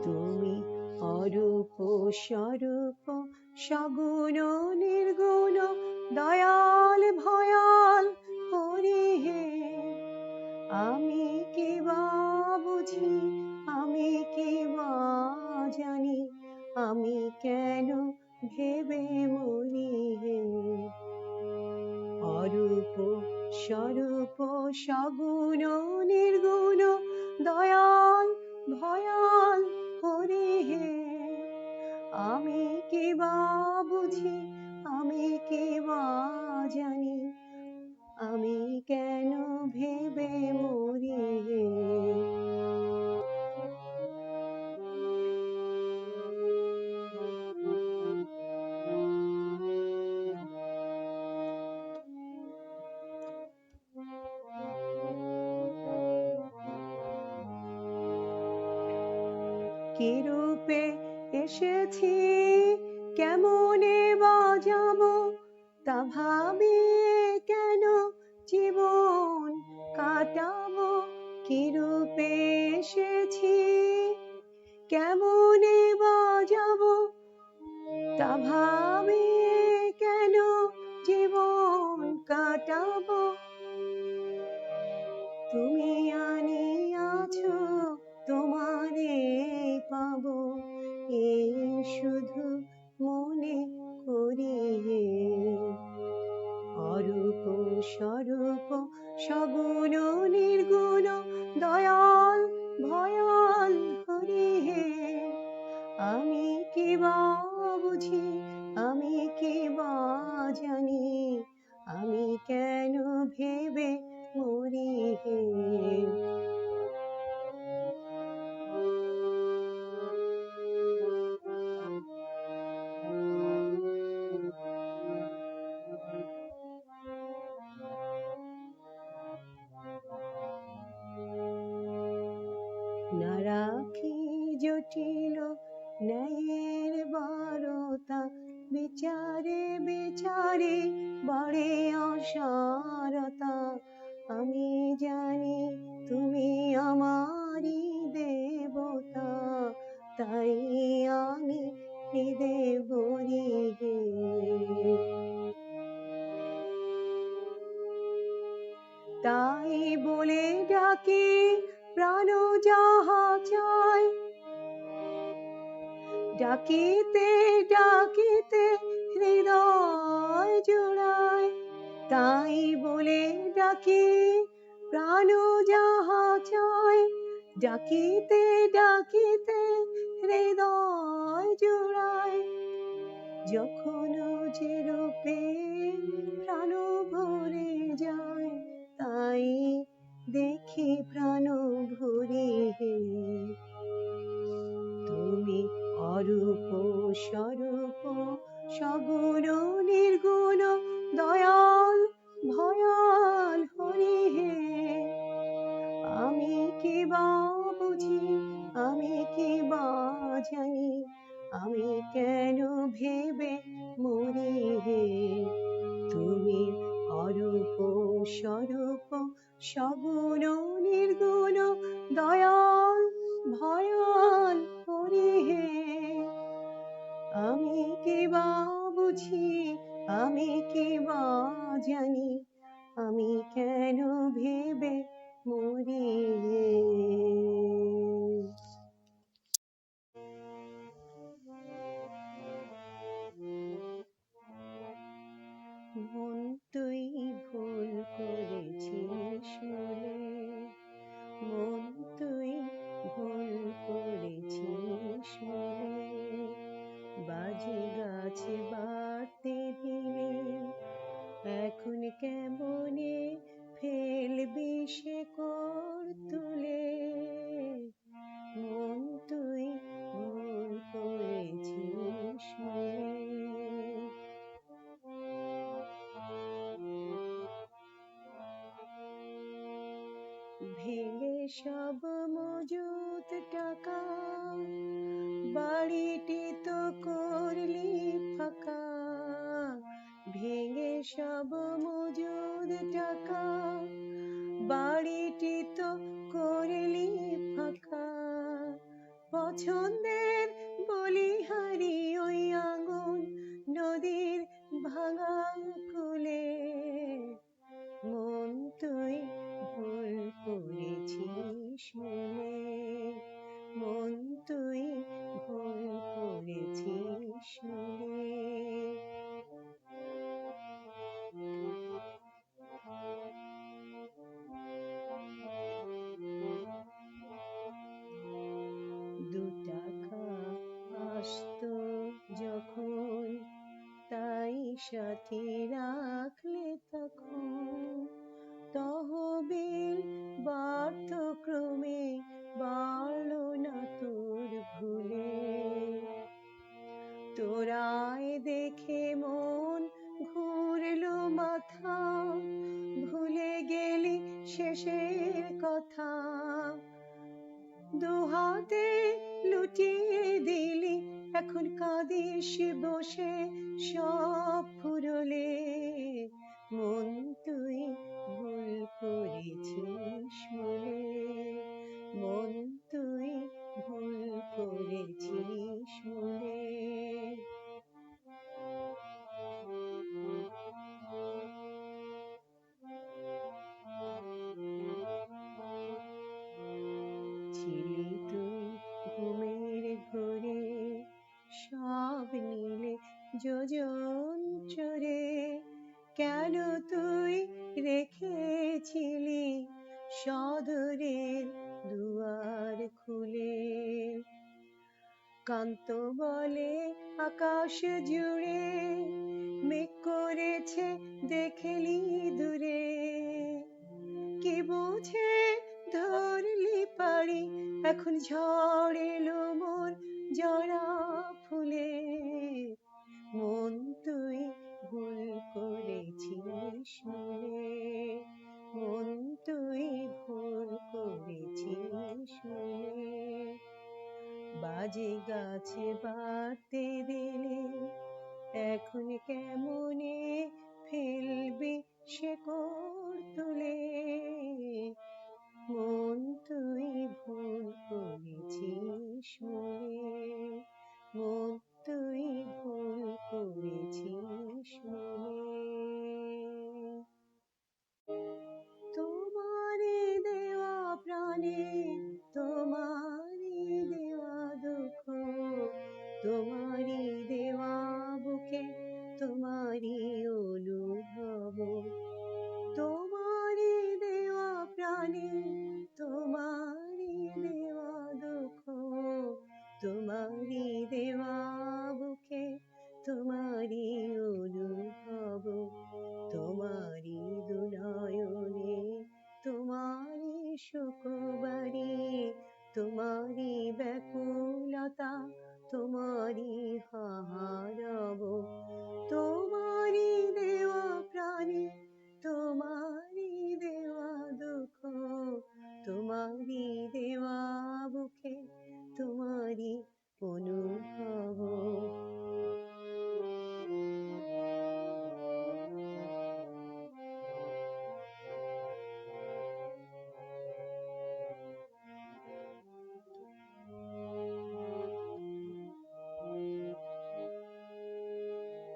তুমি অরূপ স্বরূপ সগুণ নির্গুণ দয়াল ভয়াল হরি হে। আমি কি বা বুঝি, আমি কি বা জানি, আমি কেন ভেবে মরি হে। অরূপ স্বরূপ সগুণ নির্গুণ দয়াল ভয়াল হরি হে। আমি কি বা বুঝি, আমি কি বা জানি, আমি কেন ভেবে মরি হে। কি রূপে এসেছি, কেমনে বাজাবো, তা ভাবিয়ে কেন জীবন কাটাবো। কি রূপে এসেছি, কেমনে বাজাবো, তা ভাবিয়ে কেন জীবন কাটাবো। তুমি আনিয়াছো তোমারে পাবো, এই শুধু মনে করি হে। অরূপ স্বরূপ সগুণ নির্গুণ দয়াল ভয়াল হরি হে। আমি কি বা বুঝি, আমি কি বা জানি, আমি কেন ভেবে মরি হে। না রাখি জটিল ন্যায়ের বারতা, বিচারে বিচারে বাড়ে অসারতা। আমি জানি তুমি আমারই দেবতা, তাই আমি হৃদে বলি হে। তাই বলে ডাকি প্রাণ যাহা চায়, ডাকিতে ডাকিতে হৃদয় জোড়ায়। তাই বলে ডাকি প্রাণ যাহা চায়, ডাকিতে ডাকিতে হৃদয় জোড়ায়। যখন যে রূপে প্রাণ ভরে যায়, তাই দেখি প্রাণ ভরি হে। তুমি অরূপ স্বরূপ সগুণ নির্গুণ দয়াল ভয়াল হরি হে। আমি কি বা বুঝি, আমি কি বা জানি, আমি কেন ভেবে মরি হে। তুমি অরূপ স্বরূপ সগুণ নির্গুণ দয়াল ভয়াল হরি হে। আমি কি বা বুঝি, আমি কি বা জানি, আমি কেন ভেবে মরি হে। মন তুই ভুল করেছিস বলে, মন তুই ভুল করেছিস বলে, বাজে গাছে বাড়তে দিলে, এখন কেমনে ফেলবি শেকড় তুলে। মন তুই ভুল করেছিস বলে। ভেঙে সব মজুত টাকা, বাড়িটি তো করলি ফাঁকা। ভেঙে সব মজুদ টাকা, বাড়িটি তো করলি ফাঁকা। ছন্দের বলিহারি ওই আগুন নদীর ভাঙা কুলে। মন তুই ভুল করেছিস মনে, মন তুই ভুল করেছিস মনে। দুটাকা আসতো যখন তাই সাথে রাখলে তখন, তহবিল বাড়ত ক্রমে বাড়লো না তোর ভুলে। তোরায় দেখে মন ঘুরলো মাথা, ভুলে গেলি শেষের কথা। দুহাতে লুটিয়ে দিলি এখন কাঁদিস বসে সব ফুরলে। মন তুই ভুল করেছিস মনে, মন তুই ভুল করেছিস মনে। ছিলি তুই ঘুমের ঘোরে সব নিলে যোজন চোরে, কেন তুই রেখেছিলি সদরের দুয়ার খুলে। কান্ত বলে আকাশ জুড়ে মেঘ করেছে দেখলি দূরে, কি বুঝে ধরলি পারি এখন ঝড় এলো মোর জড়া ফুলে। মন তুই ভুল করেছিস মনে, মন তুই ভুল করেছিস মনে। বাজে গাছে বাড়তে দিলে এখন কেমনে ফেলবি শেকড় তুলে। মন তুই ভুল করেছিস মনে, মন তুই ভুল করেছিস মনে। তোমারে দেওয়া প্রাণে তোমারি দেওয়া দুঃখ, তোমারি দেওয়া বুকে তোমারি অনুভব। তোমারি দেওয়া প্রাণে তোমারি দেওয়া দুঃখ, তোমারি দেওয়া বুকে তোমারি অনুভব। তোমারি দুনয়নে তোমারি শোকবাড়ি, তোমারি ব্যাকুলতা তোমারি হাহারব। তোমারি দেওয়া প্রাণে তোমারি দেওয়া দুঃখ, তোমারি দেওয়া বুকে তোমারি অনুভব।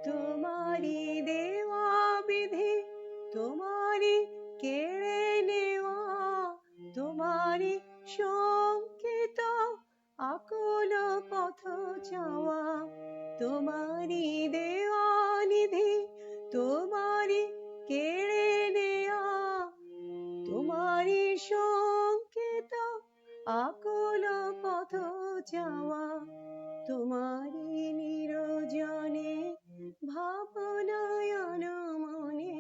তোমারি দেওয়া বিধি তোমারি কেড়ে নেওয়া, তোমারি সংকেত আকুল পথ চাওয়া। তোমারি দেওয়া নিধি তোমারি কেড়ে নেওয়া, তোমারি সংকেত আকুল পথ চাওয়া। তোমারি নিরজনে ভাবনায়ন মনে,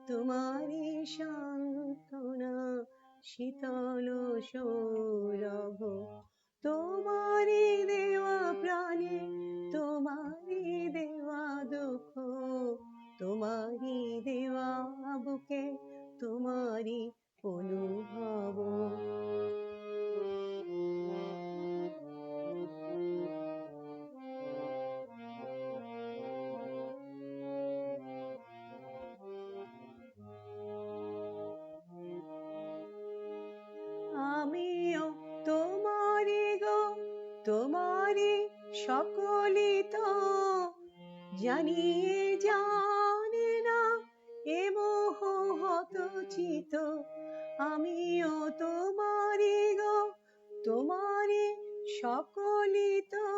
তোমারি সান্ত্বনা শীতল সৌরভ। তোমারি দেওয়া প্রাণে তোমারি দেওয়া দুঃখ, তোমারি দেওয়া বুকে তোমারি অনুভব। আমিও তোমারি গো তোমারি সকলি তো জানিয়ে জানে না, এ মোহ হত চিত আমিও তোমারি গো। তোমারি সকলি তো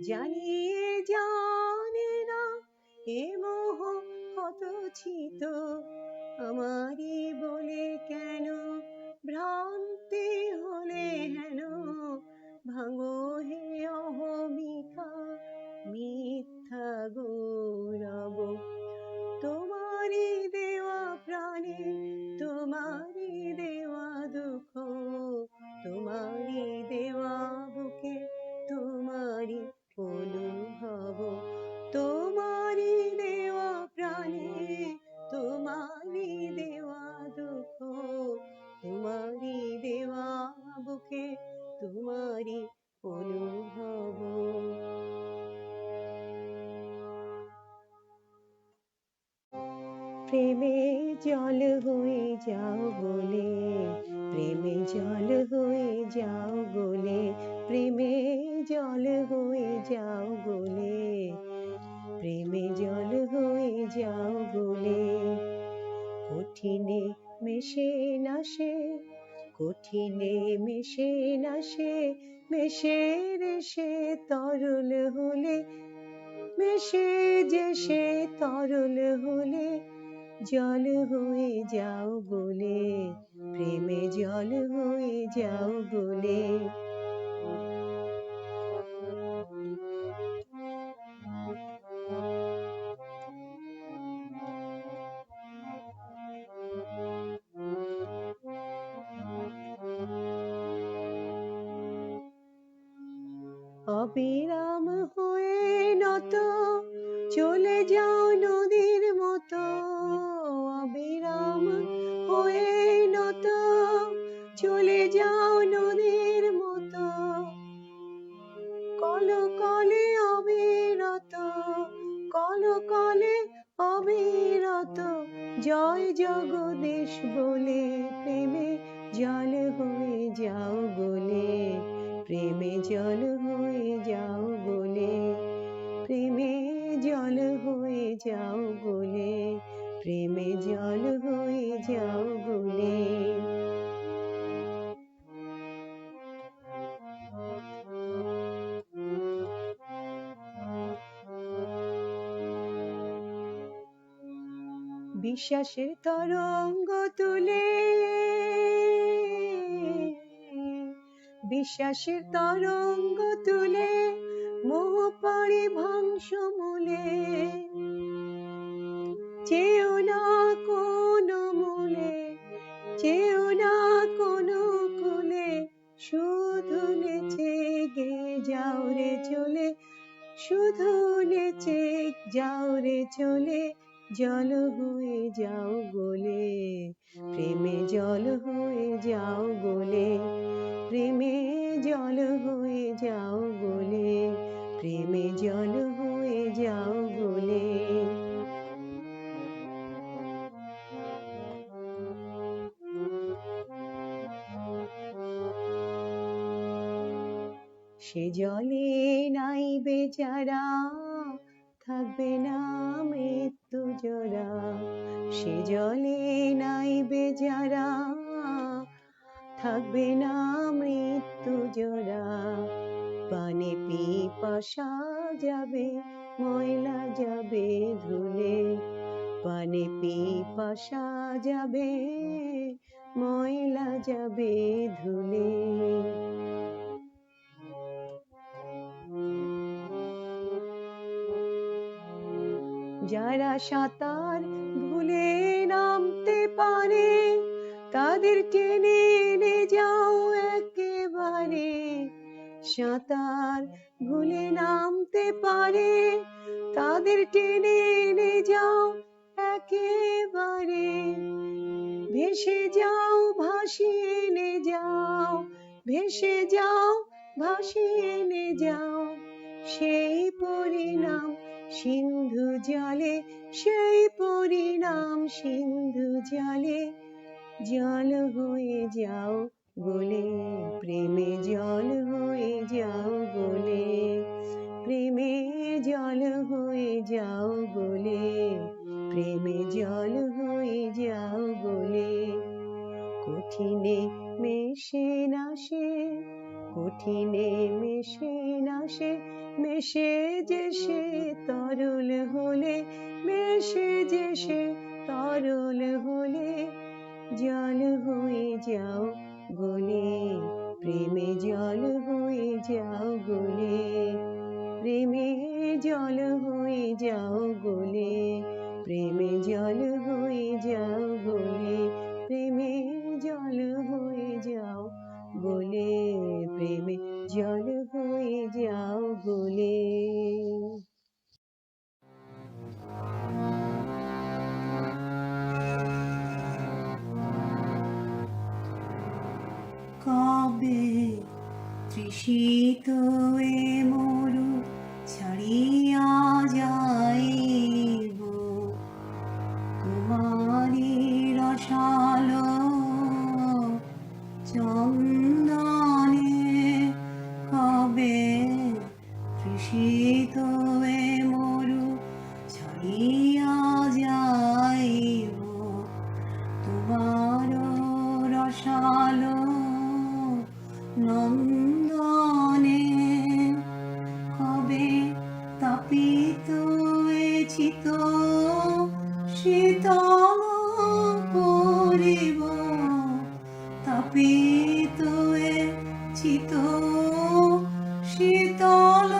জানিয়ে জানে না, এ মোহ হত চিত আমারি বলে কেন ভ্রান্তি হলে হেন, ভাঙো হে অহমিকা মিথ্যা গৌরব। তোমারি দেওয়া প্রাণে তোমারি দেওয়া দুঃখ, তোমারি দেওয়া বুকে তোমারি অনুভব। তোমারি দেওয়া প্রাণে তোমারি দেওয়া দুঃখ, তোমারি দেওয়া বুকে তোমারি অনুভব। প্রেমে জল হয়ে যাও বলে, প্রেমে জল হয়ে যাও বলে, প্রেমে জল হয়ে যাও বলে, প্রেমে জল হয়ে যাও বলে। কঠিনে মেশে না সে, কঠিনে মেশে না সে, মেশে রে সে তরল হলে, মেশে যে সে তরল হলে, জল হয়ে যাও বলে, প্রেমে জল হয়ে যাও বলে। অবিরাম হয়ে নত চলে যাও নদীর মতো, অবিরাম হয়ে নত চলে যাও নদীর মতো। কলে কলে অবিরত, কলে কলে অবিরত, জয় জগদীশ বলে, প্রেমে জল হয়ে যাও বলে, প্রেমে জল হয়ে যাও বলে, প্রেমে জল হয়ে যাও বলে, প্রেমে জল হয়ে যাও বলে। বিশ্বাসের তরঙ্গ তুলে, বিশ্বাসের তরঙ্গ তুলে, মোহ পড়ে ধ্বংস মূলে। চেও না কোনো মূলে, চেও না কোনো কূলে, শুধু নেচে গে যাও রে চলে, শুধু নেচে যাও রে চলে, জল হয়ে যাও বলে, প্রেমে জল হয়ে যাও বলে, প্রেমে জল হয়ে যাও বলে, প্রেমে জল হয়ে যাও বলে। সে জলে নাইবে যারা, থাকবে না মৃত্যু জরা, সে জলে নাইবে যারা, থাকবে না মৃত্যু জরা। পানে পিপাসা যাবে, ময়লা যাবে ধুলে, পানে পিপাসা যাবে, ময়লা যাবে ধুলে। যারা সাঁতার ভুলে নামতে পারে, তাদের টেনে এনে যাও একেবারে। সাঁতার ভুলে নামতে পারে, তাদের টেনে এনে যাও একেবারে। ভেসে যাও ভাসিয়ে এনে যাও, ভেসে যাও ভাসিয়ে এনে যাও, সেই পরিণাম সিন্ধু জলে, সেই পরিণাম সিন্ধু জলে। জল হয়ে যাও গলে প্রেমে জল হয়ে যাও গলে প্রেমে জল হয়ে যাও গলে প্রেমে জল হয়ে যাও গলে কঠিনে মেশে না সে কঠিনে মেশে না সে মেশে যে সে তরল হলে মেশে যে সে তরল হলে জল হয়ে যাও গলে প্রেমে জল হয়ে যাও গলে প্রেমে জল হয়ে যাও গলে প্রেমে জল হয়ে যাও গলে প্রেমে জল হয়ে যাও গলে প্রেমে জল হয়ে যাও গলে। কবে তৃষিত এ মরু ছাড়িয়া যাইব তোমারি রসালো চন্দনে কবে তৃষিত এ মরু ছাড়িয়া যাইব তোমার রসালো নন্দনে কবে তাপিত চিত শীতল করিব তাপিত চিত শীতল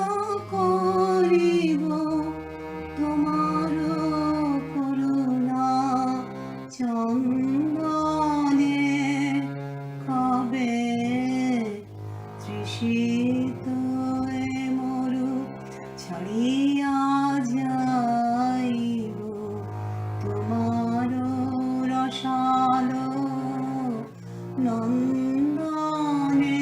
করিব তোমার করুণা চন্দনে কবে তৃষিত মরু ছাড়িয়া যাইব তোমার রসালো নন্দনে।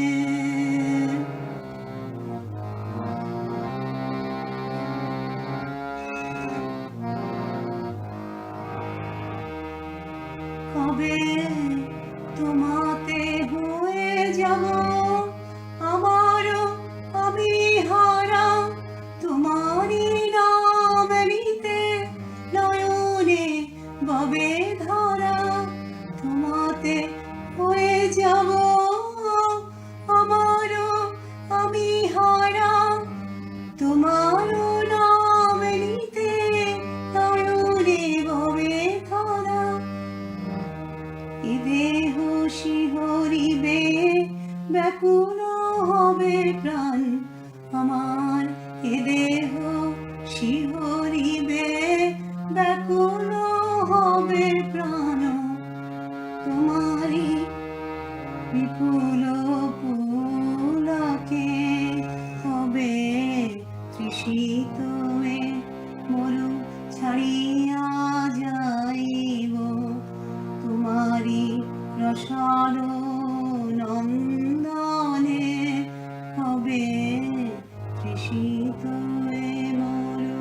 কবে তোমাতে হয়ে যাব আমার আমি হারা তোমারি নাম নিতে নয়নে ববে ধারা তোমাতে হয়ে যাব আমার আমি হারা তোমার নাম নিতে নয়নে ববে ধারা এ দেহ শিহরিবে ব্যাকুল হবে প্রাণ আমার এ দেহ শিহরিবে ব্যাকুল হবে প্রাণ তোমারি বিপুল পুলকে হবে তৃষিত মরু ছাড়িয়া যাইব তোমারি রসালো নন্দনে হবে তৃষিত মরু।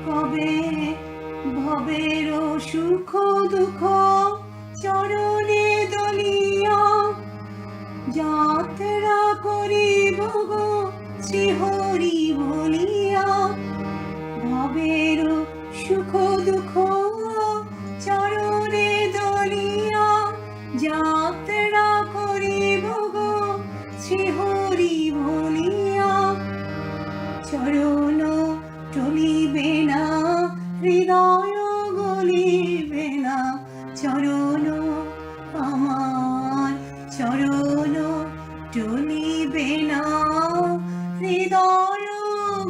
কবে ভবের সুখ দুঃখ চরণে দলিয়া যাত্রা করিব গো শ্রীহরি বলিয়া ভবের সুখ দুঃখ চরণে দলিয়া যাত্রা করিব গো শ্রীহরি বলিয়া চরণ টলিবে না হৃদয় গলিবে না চরণ আমার চরণ টলিবে না হৃদয়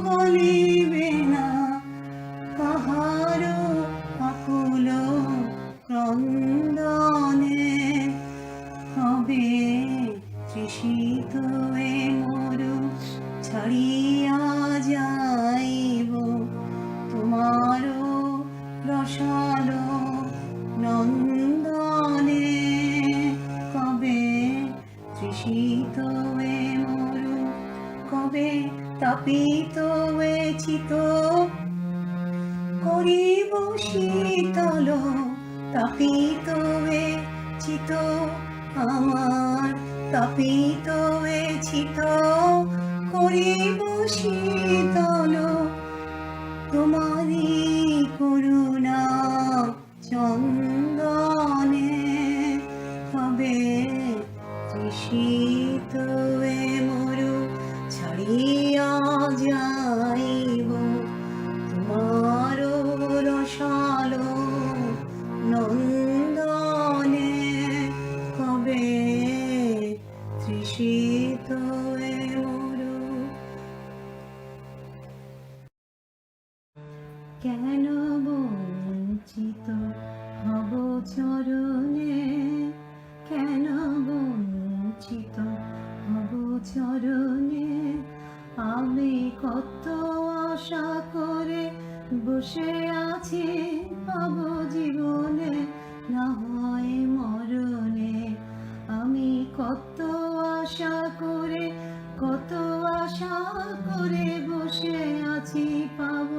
গলিবে না কাহার আকুল ক্রন্দনে হবে তৃষিত মরু ছাড়িয়া যাইব তোমার রসালো নন্দনে কবে তৃষিত মরু কবে হবে তাপিত চিত, করিব শীতল তাপিত চিত, আমার তাপিত চিত, করিব শীতল তোমারি করুণা চন্দনে, হবে তৃষিত মরু ছাড়িয়া যাইব তোমার রসালো নন্দনে, কবে তৃষিত মরু। কেন বঞ্চিত হব চরণে, কেন বঞ্চিত হব চরণে, আমি কত আশা করে বসে আছি পাব জীবনে না হয় মরণে, আমি কত আশা করে কত আশা করে বসে আছি পাব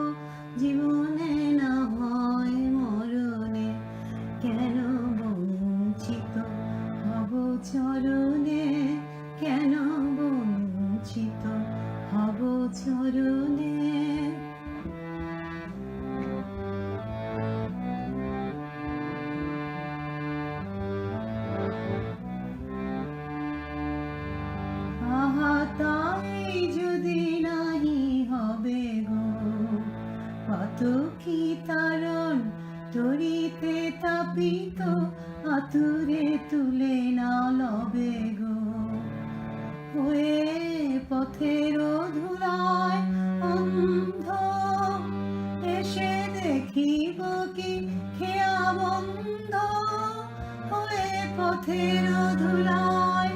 জীবনে না হয় মরণে, কেন বঞ্চিত হব চরণে, কেন বঞ্চিত হব চরণে। আহা তাই যদি নাহি হবে গো পাতকি তারণ, তরিতে তাপিত আতুরে তুলে না লবে গো, হয়ে পথের ধুলায় অন্ধ, এসে দেখিব কি খেয়া বন্ধ, হয়ে পথের ধুলায়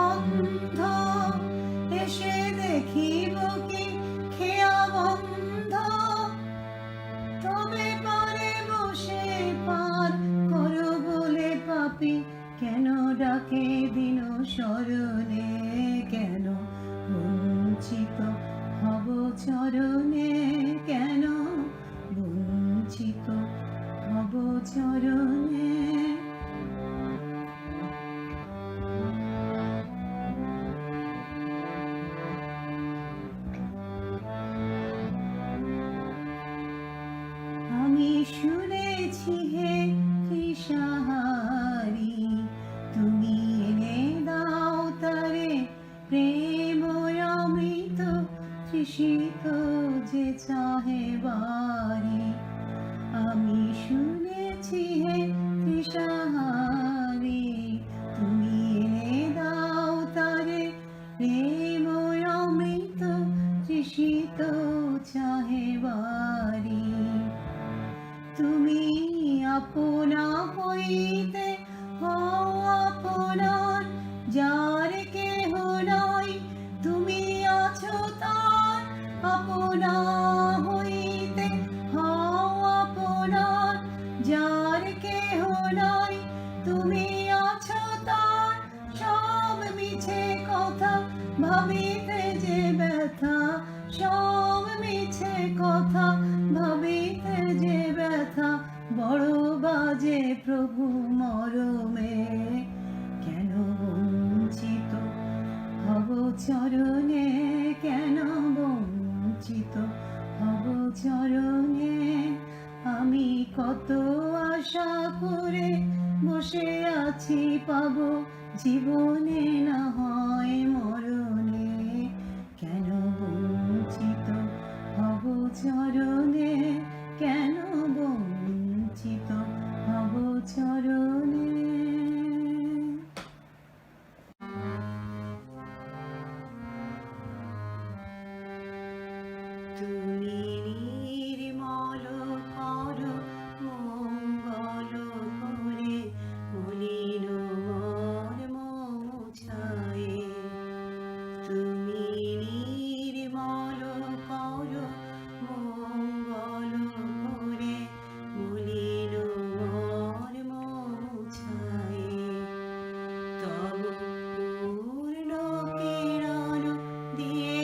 অন্ধ, এসে দেখিব কি খেয়া বন্ধ, তবে পারে বসে পার করো বলে পাপি, কেন ডাকে দিন স্মরণে, কেন বঞ্চিত হব চরণে, কেন বঞ্চিত হব চরণে। আমি শুনেছি হে তৃষাহারি, তুমি এনে দাও তারে প্রেম অমৃত, তৃষিত যে চাহে বারি, আমি শুনেছি হে তৃষাহারি, তুমি এনে দাও তারে প্রেম অমৃত, তৃষিত চাহে বারি, তুমি আপনা হইতে হও আপনার, যার কেহ নাই তুমি আছো তার, আপনা হইতে হও আপনার, যার কেহ নাই তুমি আছো তার, সব মিছে কথা ভাবিতে যে ব্যথা, সব মিছে কথা ভাবিতে যে ব্যথা, বড় বাজে প্রভু মরমে, কেন বঞ্চিত হব চরণে, কেন বঞ্চিত হব চরণে, আমি কত আশা করে বসে আছি পাব জীবনে না হয় মরণে, কেন বঞ্চিত হব চরণে, কেন বঞ্চিত হব চরণে। তুমি নির্মল কর মঙ্গল করে, মলিন মন মোছায়ে, তুমি নির্মল কর মঙ্গল করে, মলিন মন মোছায়ে, তব পূর্ণ কিরণ দিয়ে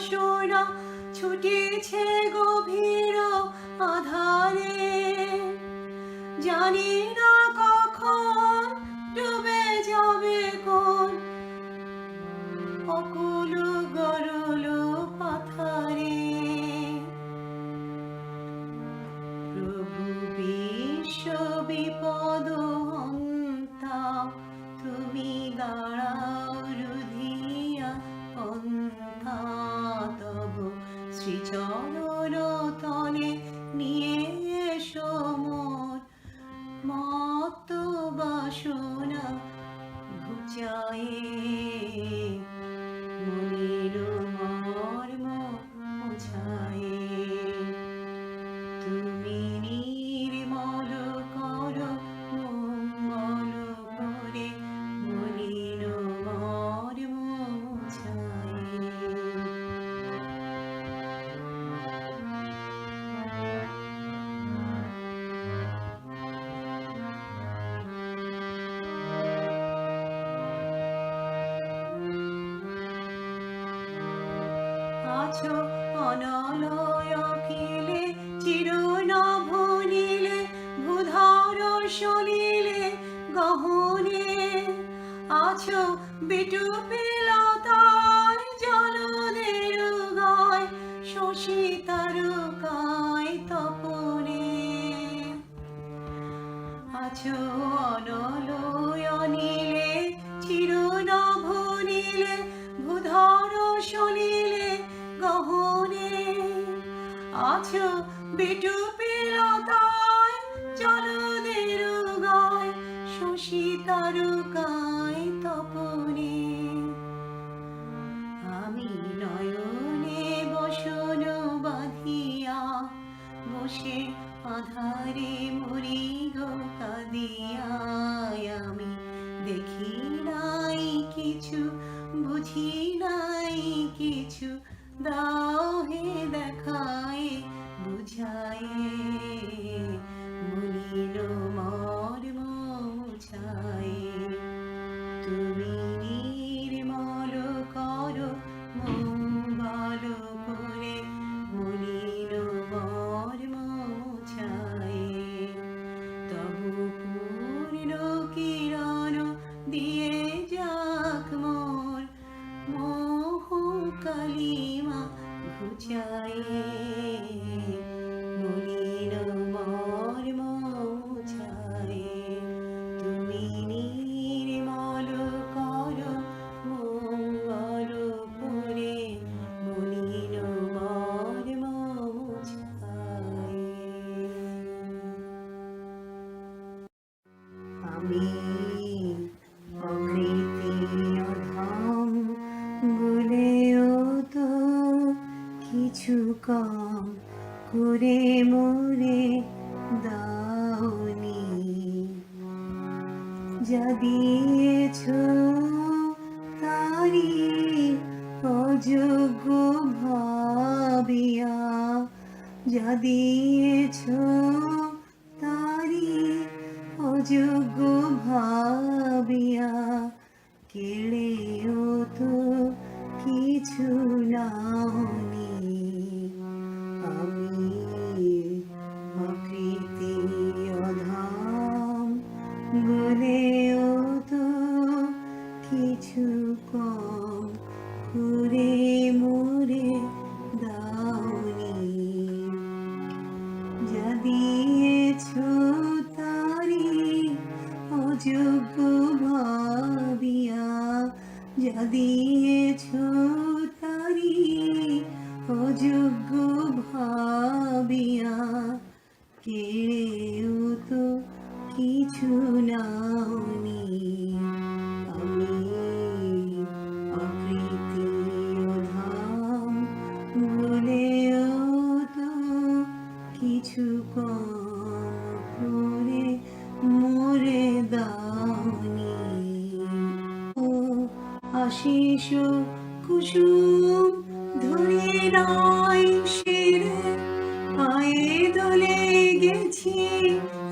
বাসনা ছুটেছে গভীর আধারে, জানি না কখন ডুবে যাবে কোন অকুল গরল পাথারে। প্রভু বিশ্ব বিপদ হন্তা, তুমি দাঁড়াও রুধিয়া পন্থা। তব শ্রীচরণ তলে নিয়ে এসো মোর মত্ত বাসনা ঘুচায়ে, মনের মর্ম মোছায়ে। তুমি নির্মল কর মঙ্গল করে, মলিন মর্ম মোছায়ে। আছো অনলয় অখিলে চিরনভ নীলে, ভূধর সলিলে গহনে। আছো বিটুপি লতায় জলদের গায়, শশী তারকায় তপনে। আছো অনলয় নীলে চিরনভ নীলে, ভূধর সলিলে গহনে। আছো বিটুপি লতায় জলদের গায়, শশী তারকায় তপনে। আমি নয়নে বসন বাঁধিয়া বসে আধারে মরি গো কাঁদিয়া। আমি দেখি নাই কিছু, বুঝি নাই কিছু, দাও হে দেখায় বুঝায়ে, মলিন মর্ম মোছায়ে। তুমি নির্মল কর মঙ্গল করে, মলিন মর্ম মোছায়ে। তবু পূর্ণ কিরণ দিয়ে যাক মোর মোহ কালিমা ঘুচায়ে, মলিন মর্ম মোছায়ে। তুমি নির্মল কর মঙ্গল করে, মলিন মর্ম মোছায়ে। আমি প্রকৃতি অধম বলেও তো কিছু কম করে মোরে দাওনি। যা দিয়েছ তারি অযোগ্য ভাবিয়া, যা দিয়েছ তারি অযোগ্য ভাবিয়া, কেড়েও তো কিছু নাওনি। আমি প্রকৃতি অধম বলেও তো কিছু কম করে মোরে দাওনি। যা দিয়েছ তারি অযোগ্য ভাবিয়া, যা দিয়েছ তারি অযোগ্য ভাবিয়া, কেড়েও তো কিছু নাওনি। আমি প্রকৃতি অধম বলেও তো কিছু কম করে মোরে দাওনি। ও আশিস কুসুম ধরে নাই শিরে, পায়ে দোলে গেছি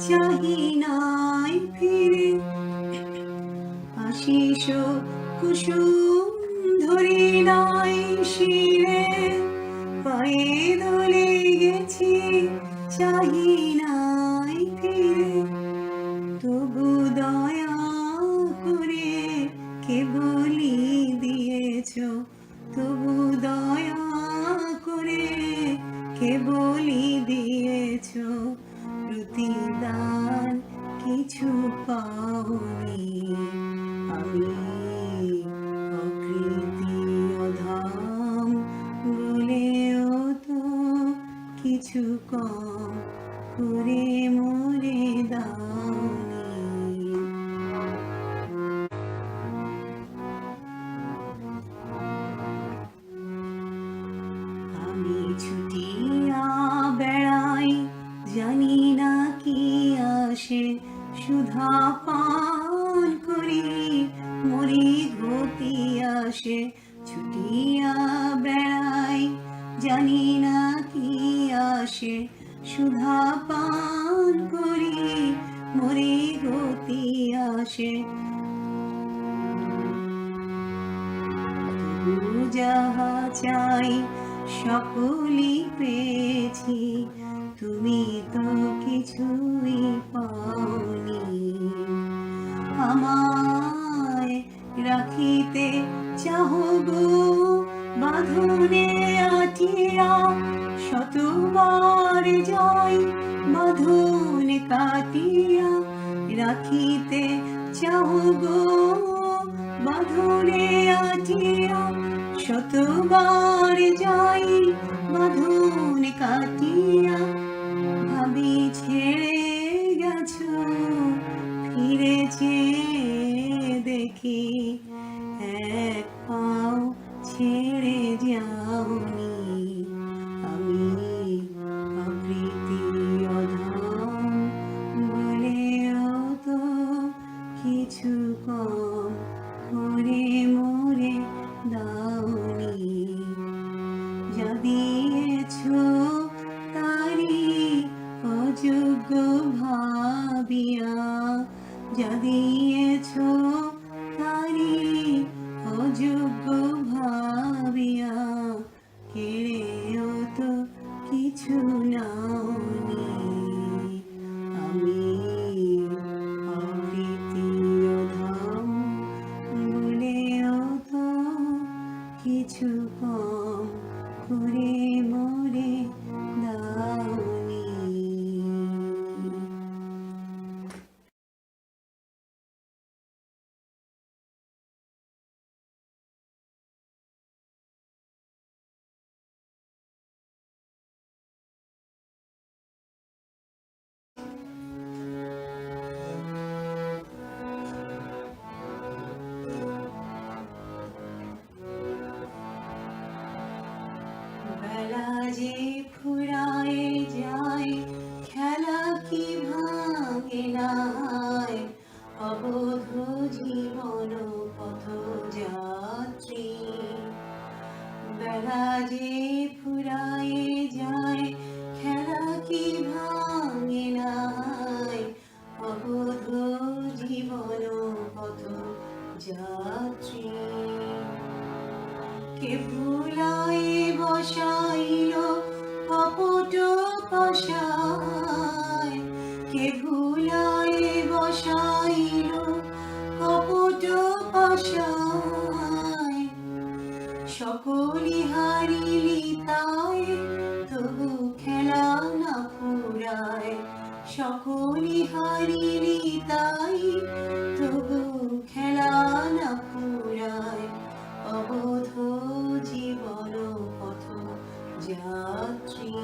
চাহি নাই ফিরে। আশিস কুসুম ধরি নাই শিরে, পায়ে দোলে গেছি চাহি নাই ফিরে, তবু দয়া করে কে বলি দিয়েছ, তবু দয়া করে কে বলি দিয়েছ, প্রতিদান কিছু পাওনি। আমি অকৃতি অধাম বলেও তো কিছু কম করে মোরে দাওনি। আমি ছুটিয়া বেড়াই জানি না কি আসে, সুধা পান করি মরি গতি আসে। ছুটিয়া বেড়াই জানি না কি আসে, সুধা পান করি মরি গতি আসে। তবু যাহা চাই সকলই পেয়েছি, তুমি তো কিছুই পাওনি। আমায় রাখিতে চাহো গো বাঁধনে আটিয়া, শতবার যাই বাঁধন কাটিয়া। রাখিতে চাহো গো বাঁধনে আটিয়া, শতবার যাই বাঁধন কাটিয়া। ভাবি ছেড়ে গেছো ফিরেছে দেখি, এক পাও ছেড়ে যাওনি। আমি অকৃতি অধাম বলেও তো কিছু কম করে মোরে দাওনি। যা দিয়েছ তারি অযোগ্য ভাবিয়া, যা দিয়েছ তারি অযোগ্য ভাবিয়া, কেড়েও তো কিছু নাওনি। আমি অকৃতি অধাম বলেও তো কিছু কম করে মোরে দাওনি। বেলা যে ফুরায় যায় খেলা কি ভাঙে নাই, অবোধ জীবন পথ যাত্রী। বেলা যে ফুরায় যায় খেলা কি ভাঙে নাই, অবোধ জীবন পথ যাত্রী। কে ভুলায় বসাইল কপট পাশায়, কে ভুলায় বসাইল কপট পাশায়। সকলি হারিলি তাই তবু খেলা না ফুরায়, সকলি হারিলি তাই তবু খেলা না ফুরায়। অবোধ জীবন পথ যাত্রী।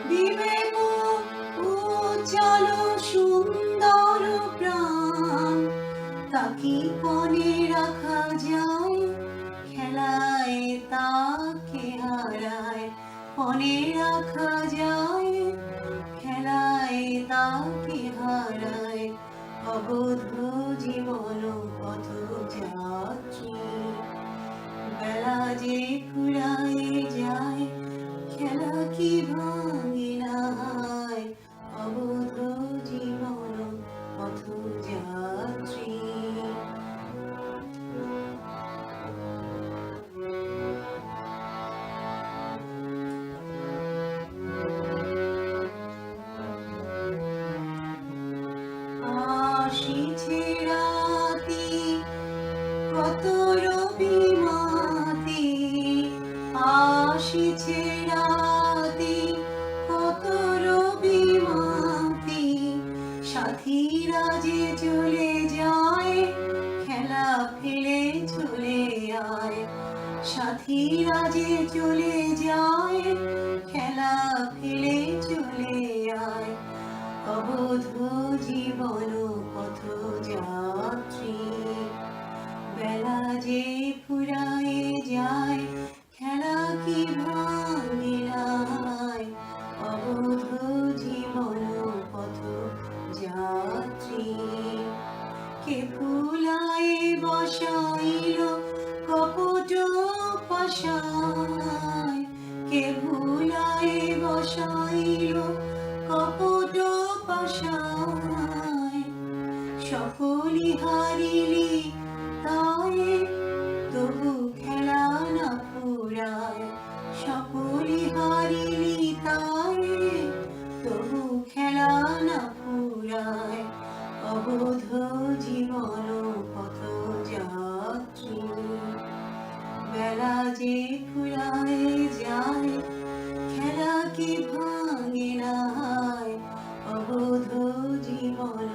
বিবেক তাকি পণে রাখা যায়, খেলায় তাকে হারায়। পণে রাখা যায়, খেলায় তাকে হারায়। অবোধ জীবন পথযাত্রী, বেলা যে ফুরায়ে যায়, খেলা কি ভাঙে না হয়। অবোধ জীবন পথযাত্রী। আসিছে রাতি, কত রবিমাতি। আসিছে রাতি, কত রবিমাতি। সাথীরা যে চলে যায়, খেলা ফেলে চলে আয়। সাথীরা যে চলে যায়, খেলা ফেলে চলে আয়। অবোধ জীবন পথযাত্রী, বেলা যে ফুরায়ে যায়, খেলা কি ভাঙে না হয়। অবোধ জীবন পথযাত্রী। কে ফুলায়ে বসাইল কপট পাশায়, কে ভুলায়ে বসাইল কপট পাশায়। সকলি হারিলি তাই, তবু খেলা না ফুরায়। সকলি হারিলি তাই, তবু খেলা না ফুরায়। অবোধ জীবন পথযাত্রী, বেলা যে ফুরায়ে যায়, খেলা কি ভাঙে না হয়। অবোধ জীবন